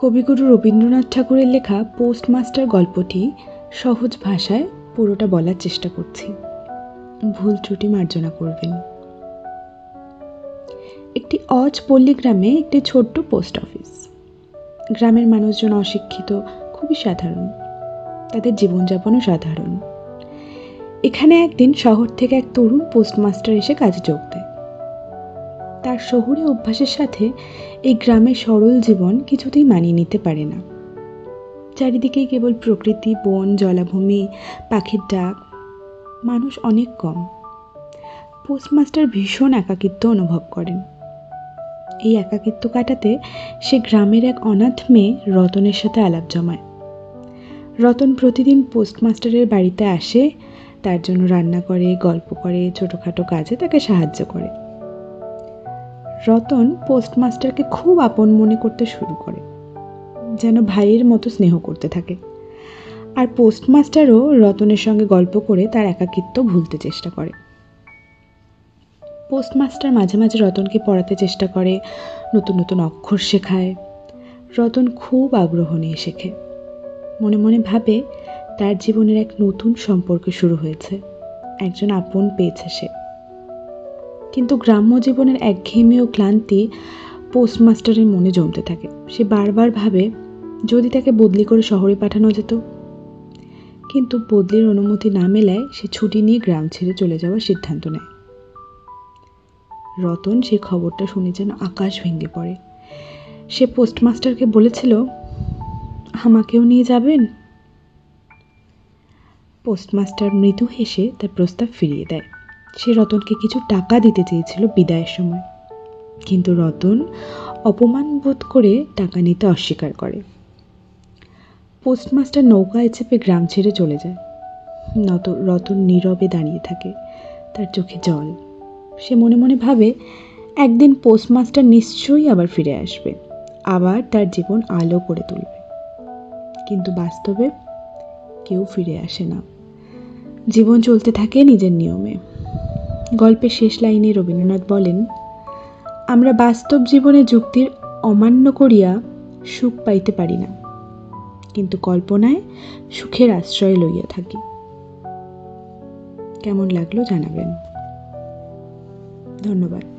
কবিগুরু রবীন্দ্রনাথ ঠাকুরের লেখা পোস্টমাস্টার গল্পটি সহজ ভাষায় পুরোটা বলার চেষ্টা করছি, ভুল ত্রুটি মার্জনা করবেন। একটি অজ পল্লী গ্রামে একটি ছোট্ট পোস্ট অফিস। গ্রামের মানুষজন অশিক্ষিত, খুবই সাধারণ, তাদের জীবনযাপনও সাধারণ। এখানে একদিন শহর থেকে এক তরুণ পোস্টমাস্টার এসে কাজে যোগ দেয়। তার শহুরে অভ্যাসের সাথে এই গ্রামের সরল জীবন কিছুতেই মানিয়ে নিতে পারে না। চারিদিকেই কেবল প্রকৃতি, বন, জলাভূমি, পাখির ডাক, মানুষ অনেক কম। পোস্টমাস্টার ভীষণ একাকিত্ব অনুভব করেন। এই একাকিত্ব কাটাতে সে গ্রামের এক অনাথ মেয়ে রতনের সাথে আলাপ জমায়। রতন প্রতিদিন পোস্টমাস্টারের বাড়িতে আসে, তার জন্য রান্না করে, গল্প করে, ছোটোখাটো কাজে তাকে সাহায্য করে। রতন পোস্টমাস্টারকে খুব আপন মনে করতে শুরু করে, যেন ভাইয়ের মতো স্নেহ করতে থাকে। আর পোস্টমাস্টারও রতনের সঙ্গে গল্প করে তার একাকিত্ব ভুলতে চেষ্টা করে। পোস্টমাস্টার মাঝে মাঝে রতনকে পড়াতে চেষ্টা করে, নতুন নতুন অক্ষর শেখায়। রতন খুব আগ্রহ নিয়ে শেখে, মনে মনে ভাবে তার জীবনের এক নতুন সম্পর্ক শুরু হয়েছে, একজন আপন পেয়েছে সে। কিন্তু গ্রাম্য জীবনের একঘেয়েমি ও ক্লান্তি পোস্টমাস্টারের মনে জমতে থাকে। সে বারবার ভাবে যদি তাকে বদলি করে শহরে পাঠানো যেত। কিন্তু বদলির অনুমতি না মেলায় সে ছুটি নিয়ে গ্রাম ছেড়ে চলে যাওয়ার সিদ্ধান্ত নেয়। রতন সেই খবরটা শুনে যেন আকাশ ভেঙে পড়ে। সে পোস্টমাস্টারকে বলেছিল, আমাকেও নিয়ে যাবেন? পোস্টমাস্টার মৃদু হেসে তার প্রস্তাব ফিরিয়ে দেয়। সে রতনকে কিছু টাকা দিতে চেয়েছিল বিদায়ের সময়, কিন্তু রতন অপমান বোধ করে টাকা নিতে অস্বীকার করে। পোস্টমাস্টার নৌকায় চেপে গ্রাম ছেড়ে চলে যায়। রতন নীরবে দাঁড়িয়ে থাকে, তার চোখে জল। সে মনে মনে ভাবে একদিন পোস্টমাস্টার নিশ্চয়ই আবার ফিরে আসবে, আবার তার জীবন আলো করে তুলবে। কিন্তু বাস্তবে কেউ ফিরে আসে না। জীবন চলতে থাকে নিজের নিয়মে। গল্পের শেষ লাইনে রবীন্দ্রনাথ বলেন, আমরা বাস্তব জীবনে যুক্তির অমান্য করিয়া সুখ পাইতে পারি না, কিন্তু কল্পনায় সুখের আশ্রয় লইয়া থাকি। কেমন লাগলো জানাবেন। ধন্যবাদ।